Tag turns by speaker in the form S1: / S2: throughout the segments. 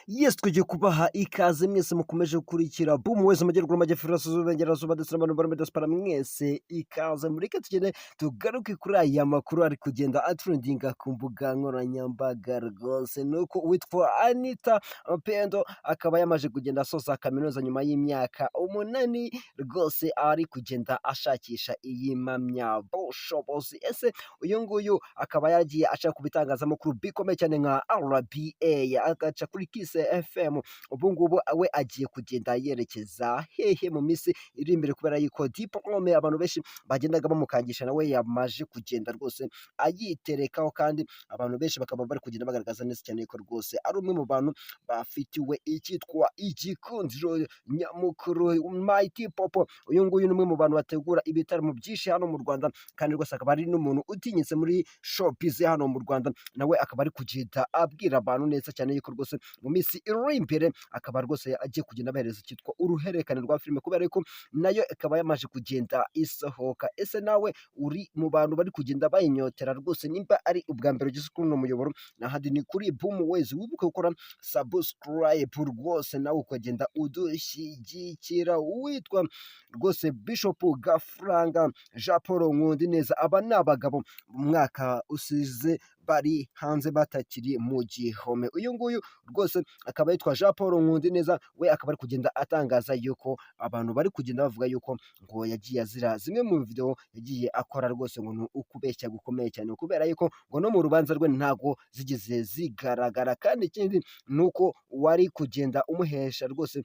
S1: Yes, tugiye kubaha ikaze mwese mukomeje gukurikira Boom wese amajyaruguru amajyepfo iburasirazuba iburengerazuba ndetse n'abantu bari muri diaspora mwese ikaze mureke tugende tugaruke kuri aya makuru ari kugenda atrendinga ku mbuga nkoranyambaga rwose nuko uwitwa Anita Pendo akaba yamaze kugenda asoza kaminuza nyuma y'imyaka 8 rwose ari kugenda ashakisha iyi mpamyabushobozi. Ese uyu nguyu akaba yaragiye aca ku bitangazamakuru bikomeye cyane nka RBA agaca kuri Kiss FM. Ubu ngubu we agiye kugenda yerekeza hehe mu minsi iri imbere kubera yuko diplome abantu benshi bagendaga bamukangisha nawe yamaje kugenda rwose ayiterekaho, kandi abantu benshi bakaba bari kugenda bagaragaza neza cyane ko rwose ari umwe mu bantu bafitiwe icyitwa igikundiro nyamukuru Mighty Popo. Uyu nguyu ni umwe mu bantu bategura ibitaramo byinshi hano mu Rwanda, kandi rwose akaba ari n'umuntu utinyitse muri showbiz hano mu Rwanda, nawe akaba ari kugenda abwira abantu neza cyane yuko rwose mu minsi iri imbere akaba rwose agiye kugenda abahereza icyitwa uruhererekane rwa filime, kubera yuko nayo ikaba yamaze kugenda isohoka. Ese nawe uri mu bantu bari kugenda bayinyotera rwose? Nimba ari ubwa mbere ugeze kuri uno muyoboro, nahandi ni kuri Boom wezi, wibuke gukora subscribe rwose nawe ukagenda udushyigikira. Witwa rwose Bishop Gafaranga Jean Paul Nkundineza, aba ni abagabo mu mwaka usize bari hanze batakiri mu gihome. Uyu nguyu rwose akaba yitwa Jean Paul Nkundineza, we akaba ari kugenda atangaza yuko abantu bari kugenda bavuga yuko ngo yagiye azira zimwe mu video yagiye akora rwose ngo ni ukubeshya gukomeye cyane, kubera yuko ngo no mu rubanza rwe ntago zigeze zigaragara, kandi ikindi ni uko wari kugenda umuhesha rwose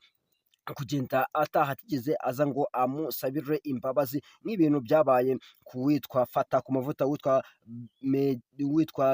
S1: kugenda ataha atigeze aza ngo amusabire imbabazi nk'ibintu byabaye ku witwa Fata ku mavuta witwa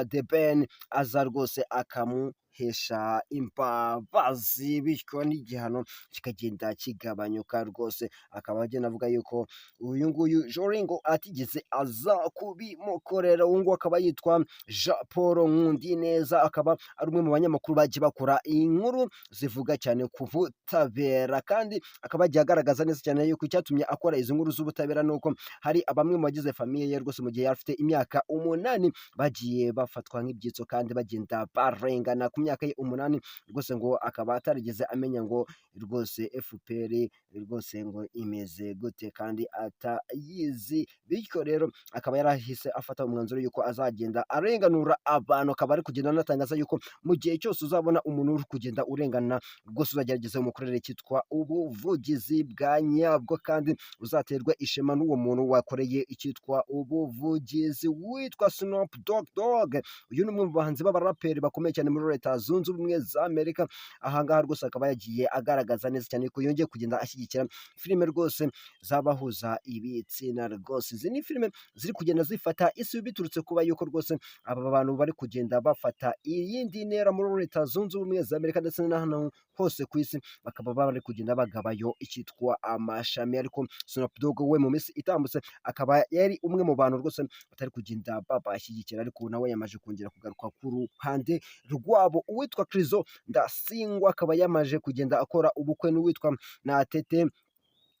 S1: The Ben, aza rwose akamuhesha imbabazi bityo n'igihano kikagenda kigabanyuka. Rwose akaba agenda avuga yuko uyu nguyu Joringo atigeze aza kubimukorera. Uyu nguyu akaba yitwa Jean Paul Nkundineza, akaba ari umwe mu banyamakuru bagiye bakora inkuru zivuga cyane ku butabera, kandi akaba yagiye agaragaza neza cyane yuko icyatumye akora izi nkuru z'ubutabera nuko hari bamwe mu bagize famiye ye rwose mu gihe yari afite imyaka 8 bagiye bafatwa nk'ibyitso kandi bagenda barengana ku myaka ye 8 rwose, ngo akaba atarigeze amenya ngo rwose FPR rwose ngo imeze gute kandi atayizi. Bityo rero akaba yarahise afata umwanzuro yuko azagenda arenganura abantu, akaba ari kugenda anatangaza yuko mu gihe cyose uzabona umuntu uri kugenda urengana rwose uzagerageza umukorere cyitwa ubuvugizi bwa nyabwo, kandi uzaterwa ishema n'uwo muntu wakoreye icyitwa ubuvugizi. Witwa Snoop Dogg, uyu ni umwe mu bahanzi b'abaraperi bakomeye cyane muri Leta Zunze Ubumwe za Amerika. Ahangaha rwose akaba yagiye agaragaza neza cyane ko yongeye kugenda ashyigikira filime rwose zabahuza ibitsina. Rwose izi ni filime ziri kugenda zifata isi biturutse kuba yuko rwose aba bantu bari kugenda bafata iyindi ntera muri Leta Zunze Ubumwe za Amerika ndetse n'ahantu hose ku isi, bakaba bari kugenda bagabayo icyitwa amashami. Ariko Snoop Dogg we mu minsi itambutse akaba yari umwe mu bantu rwose batari kugenda babashyigikira, ariko nawe yamaje kongera kugaruka ku ruhande rwabo. Uwitwa Krizo Ndasingwa akaba yamaje kugenda akora ubukwe n'uwitwa Natete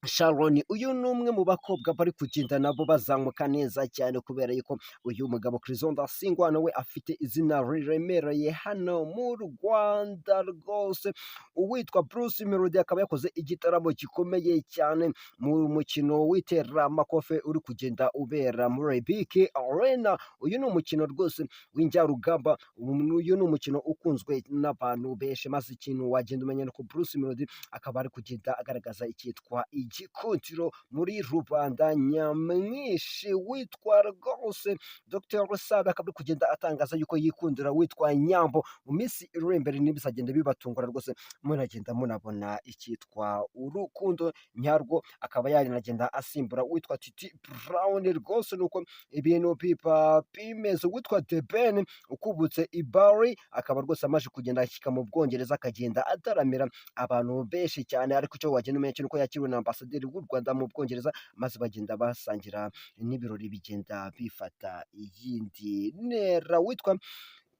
S1: Sharon. Uyu ni umwe mu bakobwa bari kugenda nabo bazamuka neza cyane, kubera yuko uyu mugabo Krizo Ndasingwa nawe afite izina riremereye hano mu Rwanda rwose. Uwitwa Bruce Melody akaba yakoze igitaramo gikomeye cyane mu mukino w'iteramakofe uri kugenda ubera muri BK Arena. Uyu ni umukino rwose w'injyarugamba, uyu ni umukino ukunzwe n'abantu benshi, maze ikintu wagenda umenya nuko Bruce Melody akaba ari kugenda agaragaza icyitwa igikundiro muri rubanda nyamwinshi. Witwa rwose Dr. Sabe akaba ari kugenda atangaza yuko yikundira witwa Nyambo. Mu minsi iri imbere ntibizagenda bibatungura rwose, munagenda munabona icyitwa urukundo nyarwo. Akaba yanagenda asimbura witwa Titi Brown. Rwose nuko ibintu biba bimeze. Witwa The Ben ukubutse Ibari akaba rwose amaze kugenda ashyika mu Bwongereza, akagenda ataramira abantu benshi cyane, ariko icyo wagenda umenya nuko yakiriwe na ambasaderi w'u Rwanda mu Bwongereza, maze bagenda basangira n'ibirori bigenda bifata iyindi ntera. Witwa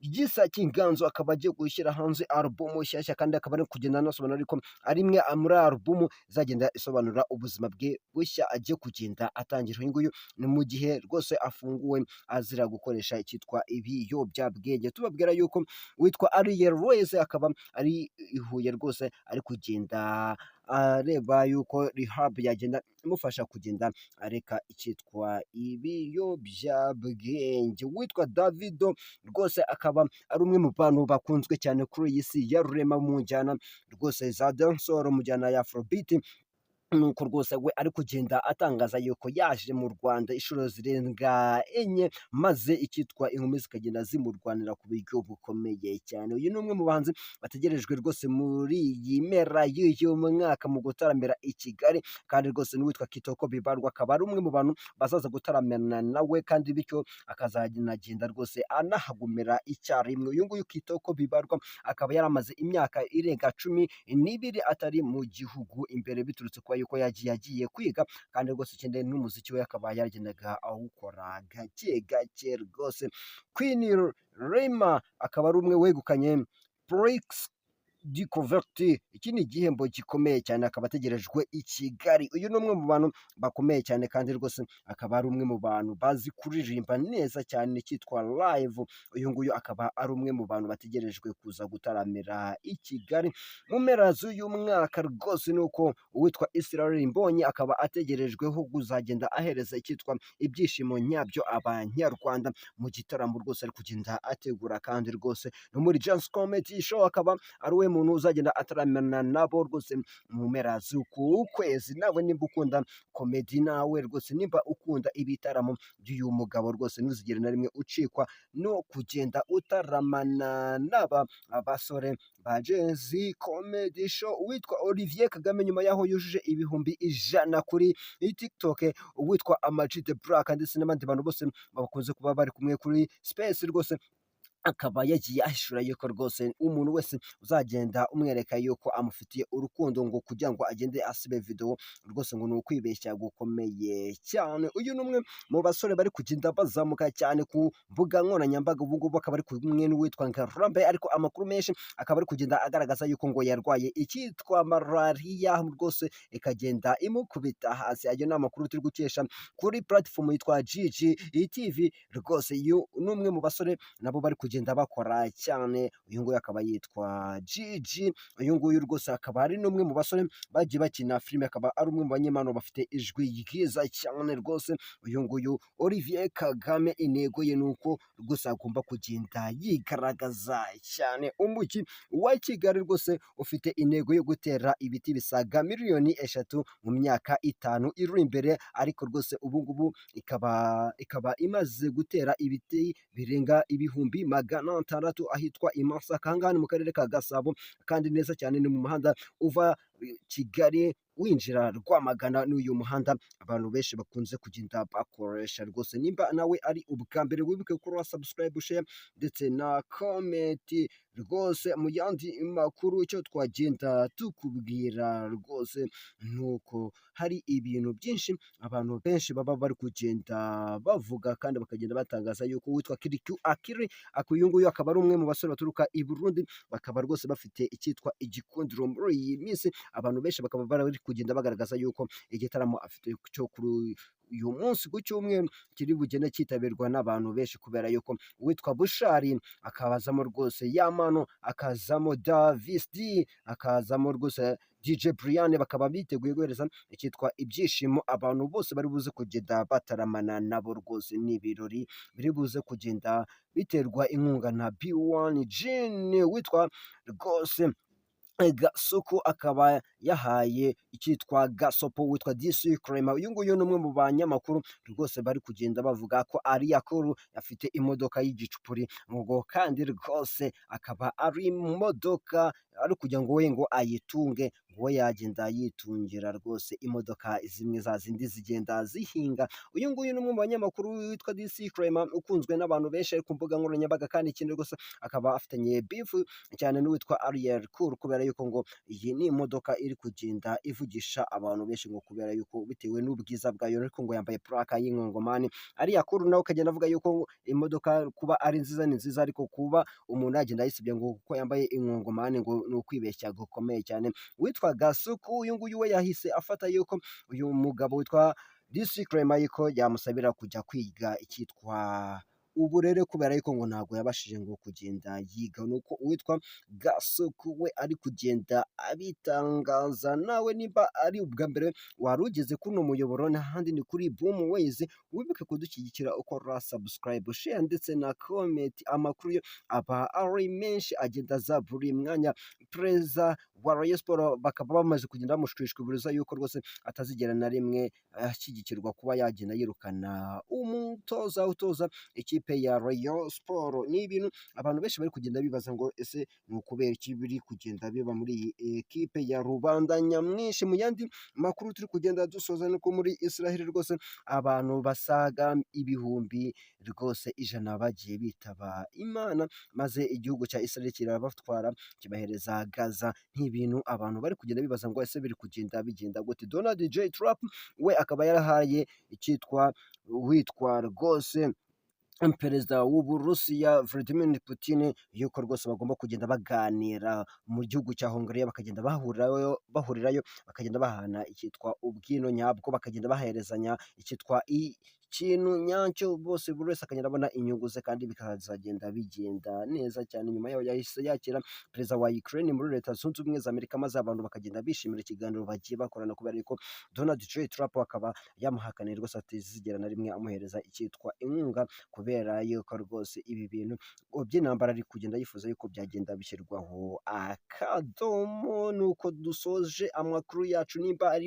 S1: Gisa Kinganzo akaba agiye gushyira hanze alubumu nshyashya kandi akaba ari kugenda anasobanura ariko ari imwe muri alubumu izagenda isobanura ubuzima bwe bushya agiye kugenda atangira. Uyu nguyu ni mu gihe rwose afunguwe azira gukoresha icyitwa ibiyobyabwenge. Tubabwira yuko witwa Ariel Reyes akaba ari i Huye rwose ari kugenda areba yuko rehab yagenda imufasha kugenda areka icyitwa ibiyobyabwenge. Witwa Davido rwose akaba ari umwe mu bantu bakunzwe cyane kuri iyi si ya rurema mu njyana rwose za dancehall mu njyana ya afrobeat, nuko rwose we ari kugenda atangaza yuko yaje mu Rwanda inshuro zirenga enye maze icyitwa inkumi zikagenda zimurwanira ku buryo bukomeye cyane. Uyu ni umwe mu bahanzi bategerejwe rwose muri iyi mpera y'uyu mwaka mu gutaramira i Kigali kandi rwose n'uwitwa Kitoko Bibarwa akaba ari umwe mu bantu bazaza gutaramana nawe kandi bityo akazanagenda rwose anahagumira icyarimwe. Uyu nguyu Kitoko Bibarwa akaba yaramaze imyaka irenga 12 atari mu gihugu imbere biturutse kuba yuko yagiye kwiga kandi rwose ikindi n'umuziki we akaba yagendaga awukora gake gake rwose. Queen Rema akaba ari umwe wegukanye Prix du Converti, iki ni igihembo gikomeye cyane akaba ategerejwe i Kigali. Uyu ni umwe mu bantu bakomeye cyane kandi rwose akaba ari umwe mu bantu bazi kuririmba neza cyane cyitwa live. Uyu nguyu akaba ari umwe mu bantu bategerejwe kuza gutaramira i Kigali mu mpera z'uyu mwaka rwose. Nuko uwitwa Israel Mbonyi akaba ategerejweho kuzagenda ahereza icyitwa ibyishimo nyabyo abanyarwanda mu gitaramo rwose ari kugenda ategura kandi rwose no muri Just Comedy Show akaba ari we muntu uzagenda ataramana nabo rwose mu mpera z'uku kwezi. Nawe nimba ukunda komedi, nawe rwose nimba ukunda ibitaramo by'uyu mugabo rwose ntuzigere na rimwe ucikwa no kugenda utaramana n'aba abasore ba Jazzy Comedy Show. Uwitwa Olivier Kagame nyuma yaho yujuje ibihumbi 100 kuri TikTok, uwitwa Ama G The Black ndetse n'abandi bantu bose bakunze kuba bari kumwe kuri Space rwose akaba yagiye ahishura yuko rwose umuntu wese uzagenda umwereka yuko amufitiye urukundo ngo kugira ngo agende asibe video rwose ngo ni ukwibeshya gukomeye cyane. Uyu ni umwe mu basore bari kugenda bazamuka cyane ku mbuga nkoranyambaga. Ubu ngubu akaba ari kumwe n'uwitwa Ngarambe, ariko amakuru menshi akaba ari kugenda agaragaza yuko ngo yarwaye icyitwa malariya rwose ikagenda imukubita hasi. Ayo ni amakuru turi gukesha kuri platform yitwa GGTV rwose. Uyu ni umwe mu basore nabo bari kugenda bakora cyane. Uyu nguyu akaba yitwa Gigi. Uyu nguyu rwose akaba ari n'umwe mu basore bagiye bakina filime, akaba ari umwe mu banyempano bafite ijwi ryiza cyane rwose. Uyu nguyu Olivier Kagame intego ye nuko rwose agomba kugenda yigaragaza cyane. Umujyi wa Kigali rwose ufite intego yo gutera ibiti bisaga 3 miliyoni mu myaka 5 iri imbere, ariko rwose ubu ngubu ikaba imaze gutera ibiti birenga ibihumbi 600 ahitwa i Masaka hangana mu karere ka Gasabo, kandi neza cyane ni mu muhanda uva Kigali winjira Rwamagana. N'uyu muhanda abantu benshi bakunze kugenda bakoresha rwose. Nimba nawe ari ubwa mbere wibuke kuri subscribe, share ndetse na comment rwose. Mu yandi makuru icyo twagenda tukubwira rwose nuko hari ibintu byinshi abantu benshi baba bari kugenda bavuga kandi bakagenda batangaza yuko witwa Kiriku Akiri uyu nguyu akaba ari umwe mu basore baturuka i Burundi, bakaba rwose bafite icyitwa igikundiro muri iyi minsi. Abantu benshi bakaba bari kugenda bagaragaza yuko igitaramo afite cyo kuri uyu munsi ku cyumweru kiri bugende cyitabirwa n'abantu benshi, kubera yuko uwitwa Bushari akabazamo rwose Yamano, akazamo Davis D, akazamo rwose DJ Brian, bakaba biteguye guhereza icyitwa ibyishimo abantu bose bari buze kugenda bataramana nabo rwose. Ni ibirori biri buze kugenda biterwa inkunga na B1 Gin witwa rwose Gasuku, akaba yahaye icyitwa Gasopo witwa DC Crema. Uyu nguyu ni umwe mu banyamakuru rwose bari kugenda bavuga ko ari yakuru afite imodoka y'igicupuri ngo kandi rwose akaba ari imodoka ari kugira ngo we ngo ayitunge we yagenda yitungira rwose imodoka zimwe za zindi zigenda zihinga. Uyu nguyu ni umwe mu banyamakuru witwa DC Clement ukunzwe n'abantu benshi ku mbuga nkoranyambaga, kandi ikindi rwose akaba afitanye beef cyane n'uwitwa Ariel Cool, kubera yuko ngo iyi ni imodoka iri kugenda ivugisha abantu benshi, ngo kubera yuko bitewe n'ubwiza bwayo, ariko ngo yambaye plaka y'inkongomani. Ariel Cool nawe ukagenda avuga yuko imodoka kuba ari nziza ni nziza, ariko kuba umuntu yagenda yisibye ngo kuko yambaye inkongomani ngo ni ukwibeshya gukomeye cyane. Witwa Gasuku uyu nguyu we yahise afata yuko uyu mugabo witwa DC Clement yuko yamusabira kujya kwiga icyitwa uburere, kubera yuko ngo ntabwo yabashije ngo kugenda yiga. Nuko uwitwa Gasuku we ari kugenda abitangaza. Nawe niba ari ubwa mbere wari ugeze kuri uno muyoboro, n'ahandi ni kuri Boom Ways, wibuke kudushyigikira ukora subscribe, share ndetse na comment. Amakuru yo aba ari menshi agenda aza buri mwanya. Perezida wa Rayon Sports bakaba bamaze kugenda bamushishikariza yuko rwose atazigera na rimwe ashyigikirwa kuba yagenda yirukana umutoza utoza ikipe ya Rayon Sports. Ni ibintu abantu benshi bari kugenda bibaza ngo ese ni ukubera iki biri kugenda biba muri iyi ekipe ya rubanda nyamwinshi. Mu yandi makuru turi kugenda dusoza nuko muri Israel rwose abantu basaga ibihumbi rwose 100 bagiye bitaba Imana, maze igihugu cya Israel kirabatwara kibahereza Gaza. Nk'ibintu abantu bari kugenda bibaza ngo ese biri kugenda bigenda gute. Donald J Trump we akaba yarahaye icyitwa witwa rwose perezida w'Uburusiya Vladimir Putin yuko rwose bagomba kugenda baganira mu gihugu cya Hongiriya, bakagenda bahurirayo bakagenda bahana icyitwa ubwino nyabwo, bakagenda baherezanya icyitwa ikintu nyacyo, bose buri wese akagenda abona inyungu ze, kandi bikazagenda bigenda neza cyane. Nyuma yaho yahise yakira perezida wa Ukraine muri Leta Zunze Ubumwe za Amerika, maze abantu bakagenda bishimira ikiganiro bagiye bakorana, kubera yuko Donald J Trump akaba yamuhakaniye rwose atazigera na rimwe amuhereza icyitwa inkunga, kubera yuko rwose ibi bintu by'intambara ari kugenda yifuza yuko byagenda bishyirwaho akadomo. Nuko dusoje amakuru yacu. Nimba ari